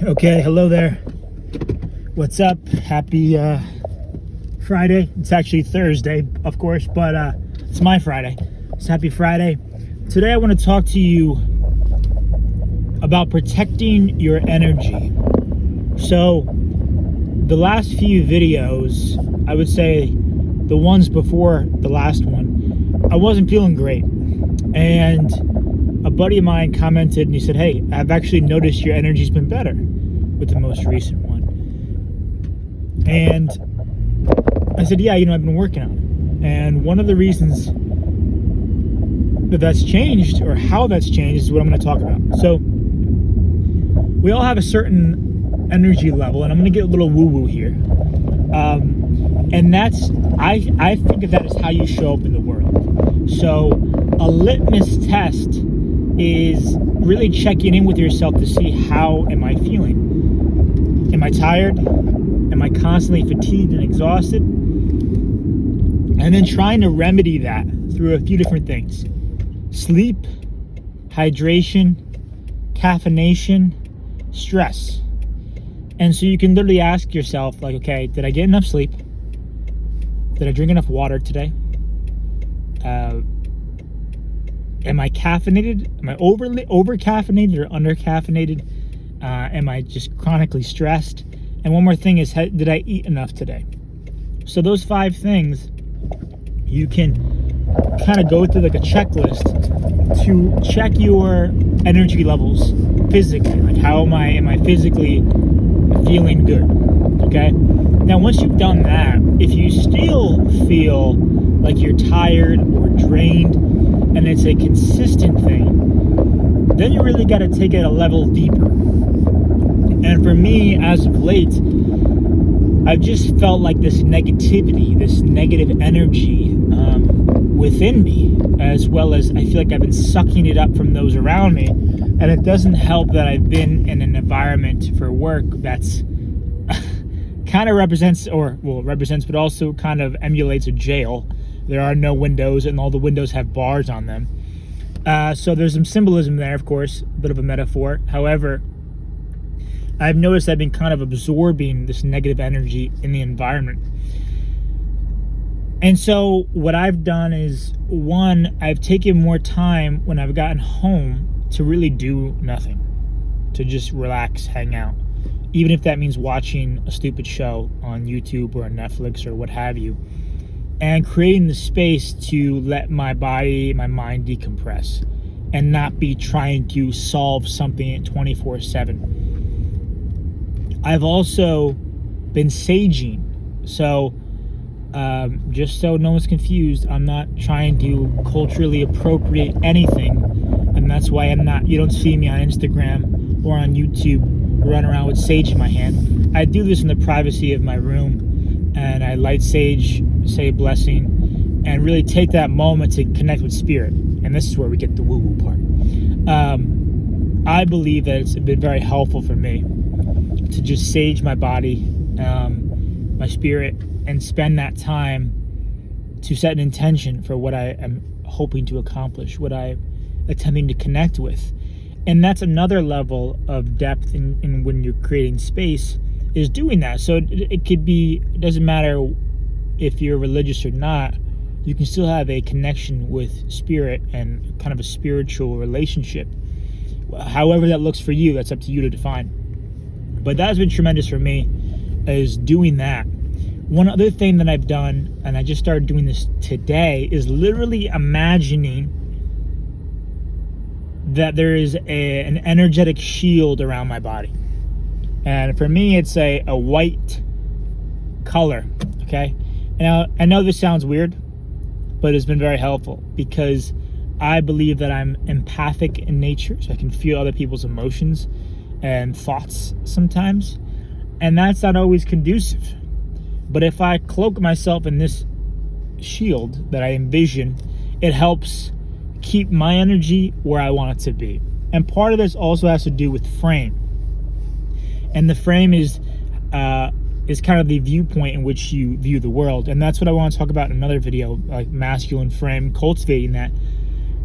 Okay, hello there. What's up? Happy Friday. It's actually Thursday, of course, but it's my Friday. It's happy Friday. Today I want to talk to you about protecting your energy. So, the last few videos, I would say the ones before the last one, I wasn't feeling great. And a buddy of mine commented and he said, "Hey, I've actually noticed your energy's been better with the most recent one." And I said, "Yeah, I've been working on it." And one of the reasons that that's changed, or how that's changed, is what I'm going to talk about. So we all have a certain energy level, and I'm going to get a little woo-woo here. And that's, I think of that as how you show up in the world. So a litmus test is really checking in with yourself to see, how am I feeling? Am I tired? Am I constantly fatigued and exhausted? And then trying to remedy that through a few different things: sleep, hydration, caffeination, stress. And so you can literally ask yourself, like, okay, did I get enough sleep? Did I drink enough water today? Am I caffeinated? Am I over caffeinated or under caffeinated? Am I just chronically stressed? And one more thing is, did I eat enough today? So those 5 things, you can kind of go through like a checklist to check your energy levels physically. Like, how am I physically feeling good? Okay. Now, once you've done that, if you still feel like you're tired or drained, and it's a consistent thing, then you really got to take it a level deeper. And for me, as of late, I've just felt like this negativity, this negative energy within me, as well as I feel like I've been sucking it up from those around me. And it doesn't help that I've been in an environment for work that's kind of represents, but also kind of emulates a jail. There are no windows, and all the windows have bars on them. So there's some symbolism there, of course, a bit of a metaphor. However, I've noticed I've been kind of absorbing this negative energy in the environment. And so what I've done is, one, I've taken more time when I've gotten home to really do nothing, to just relax, hang out. Even if that means watching a stupid show on YouTube or on Netflix or what have you. And creating the space to let my body, my mind decompress and not be trying to solve something 24/7. I've also been saging. So just so no one's confused, I'm not trying to culturally appropriate anything. And that's why you don't see me on Instagram or on YouTube run around with sage in my hand. I do this in the privacy of my room, and I light sage, say a blessing, and really take that moment to connect with spirit. And this is where we get the woo-woo part. I believe that it's been very helpful for me to just sage my body, my spirit, and spend that time to set an intention for what I am hoping to accomplish, what I'm attempting to connect with. And that's another level of depth in when you're creating space, is doing that. So it could be, it doesn't matter if you're religious or not, you can still have a connection with spirit and kind of a spiritual relationship. However that looks for you, that's up to you to define. But that's been tremendous for me, is doing that. One other thing that I've done, and I just started doing this today, is literally imagining that there is an energetic shield around my body. And for me, it's a white color, okay? Now, I know this sounds weird, but it's been very helpful, because I believe that I'm empathic in nature, so I can feel other people's emotions and thoughts sometimes. And that's not always conducive. But if I cloak myself in this shield that I envision, it helps keep my energy where I want it to be. And part of this also has to do with frame. And the frame is kind of the viewpoint in which you view the world. And that's what I want to talk about in another video, like masculine frame, cultivating that.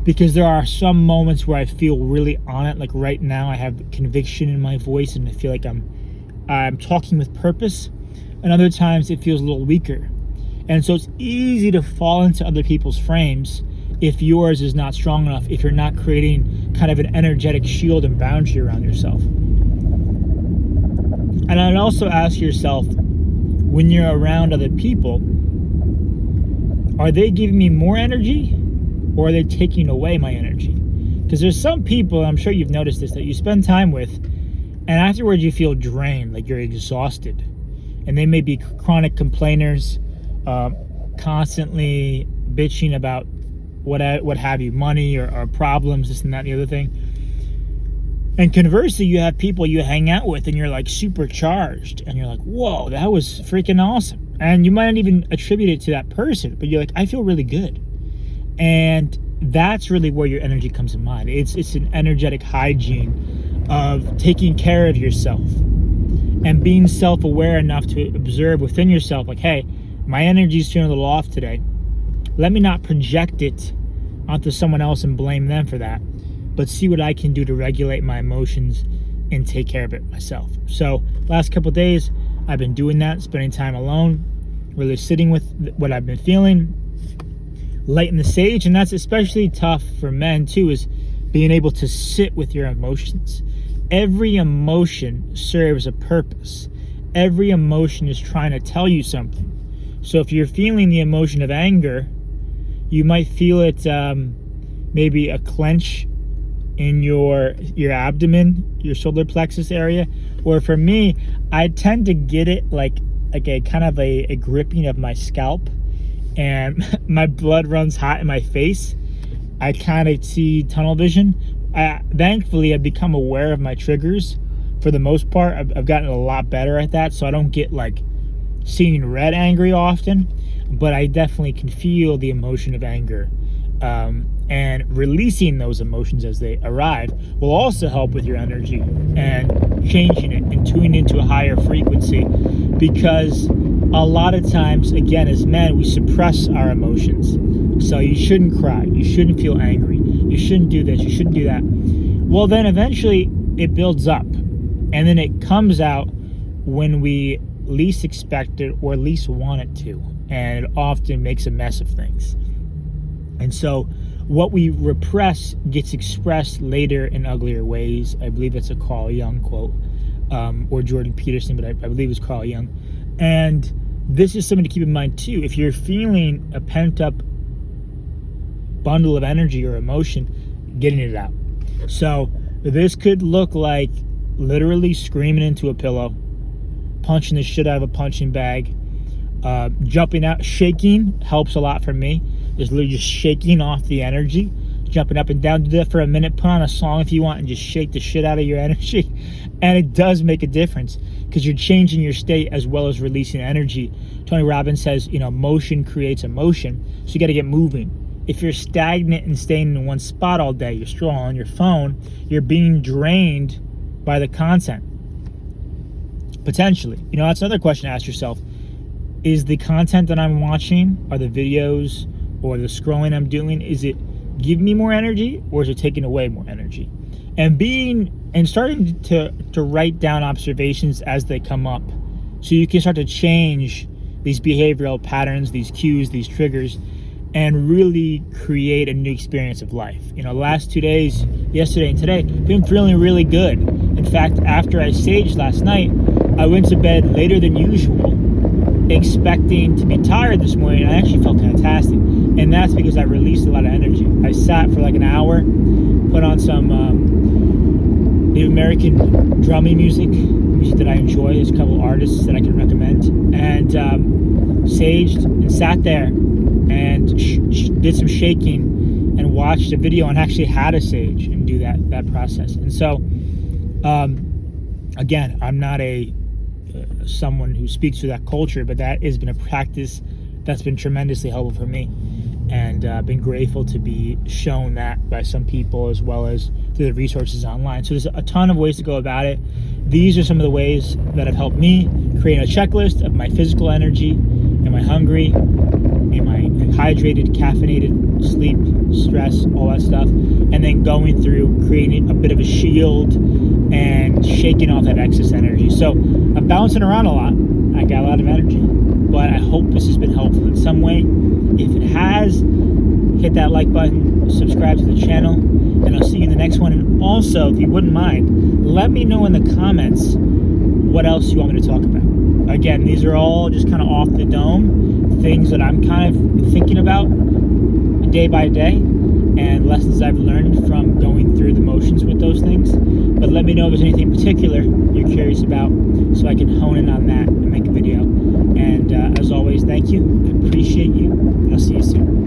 because there are some moments where I feel really on it. Like right now, I have conviction in my voice, and I feel like I'm talking with purpose. And other times, it feels a little weaker. And so it's easy to fall into other people's frames if yours is not strong enough, if you're not creating kind of an energetic shield and boundary around yourself. And I'd also ask yourself, when you're around other people, are they giving me more energy, or are they taking away my energy? Because there's some people, I'm sure you've noticed this, that you spend time with, and afterwards you feel drained, like you're exhausted. And they may be chronic complainers, constantly bitching about what have you, money or problems, this and that and the other thing. And conversely, you have people you hang out with and you're like supercharged, and you're like, whoa, that was freaking awesome. And you might not even attribute it to that person, but you're like, I feel really good. And that's really where your energy comes in mind. It's an energetic hygiene of taking care of yourself and being self-aware enough to observe within yourself, like, hey, my energy's feeling a little off today. Let me not project it onto someone else and blame them for that, but see what I can do to regulate my emotions and take care of it myself. So last couple of days, I've been doing that, spending time alone, really sitting with what I've been feeling, lighting the sage. And that's especially tough for men too, is being able to sit with your emotions. Every emotion serves a purpose. Every emotion is trying to tell you something. So if you're feeling the emotion of anger, you might feel it maybe a clench in your abdomen, your solar plexus area. Or for me, I tend to get it like a kind of a gripping of my scalp, and my blood runs hot in my face. I kind of see tunnel vision. Thankfully, I've become aware of my triggers. For the most part, I've gotten a lot better at that, so I don't get like seeing red angry often, but I definitely can feel the emotion of anger. And releasing those emotions as they arrive will also help with your energy and changing it and tuning into a higher frequency, because a lot of times, again, as men, we suppress our emotions. So you shouldn't cry, you shouldn't feel angry, you shouldn't do this, you shouldn't do that. Well, then eventually it builds up, and then it comes out when we least expect it or least want it to, and it often makes a mess of things. And so what we repress gets expressed later in uglier ways. I believe that's a Carl Jung quote, or Jordan Peterson, but I believe it's Carl Jung. And this is something to keep in mind too. If you're feeling a pent-up bundle of energy or emotion, getting it out. So this could look like literally screaming into a pillow, punching the shit out of a punching bag, jumping out. Shaking helps a lot for me. Is literally just shaking off the energy, jumping up and down. Do that for a minute. Put on a song if you want and just shake the shit out of your energy. And it does make a difference, because you're changing your state as well as releasing energy. Tony Robbins says, motion creates emotion. So you got to get moving. If you're stagnant and staying in one spot all day, you're scrolling on your phone, you're being drained by the content. Potentially. That's another question to ask yourself. Is the content that I'm watching, are the videos or the scrolling I'm doing, is it giving me more energy, or is it taking away more energy? And starting to write down observations as they come up, so you can start to change these behavioral patterns, these cues, these triggers, and really create a new experience of life. Last 2 days, yesterday and today, been feeling really good. In fact, after I saged last night, I went to bed later than usual, expecting to be tired this morning, and I actually felt fantastic. And that's because I released a lot of energy. I sat for like an hour, put on some Native American drumming music that I enjoy. There's a couple artists that I can recommend. And saged and sat there and did some shaking and watched a video on actually how to sage and do that process. And so, again, I'm not someone who speaks to that culture, but that has been a practice that's been tremendously helpful for me, and been grateful to be shown that by some people as well as through the resources online. So there's a ton of ways to go about it. These are some of the ways that have helped me create a checklist of my physical energy. Am I hungry? Am I hydrated, caffeinated sleep, stress, all that stuff, and then going through creating a bit of a shield and shaking off that excess energy. So I'm bouncing around a lot. I got a lot of energy, but I hope this has been helpful in some way. If it has, hit that like button, subscribe to the channel, and I'll see you in the next one. And also, if you wouldn't mind, let me know in the comments what else you want me to talk about. Again, these are all just kind of off the dome, things that I'm kind of thinking about day by day, and lessons I've learned from going through the motions with those things. But let me know if there's anything particular you're curious about, so I can hone in on that and make a video. And as always, thank you. I appreciate you, and I'll see you soon.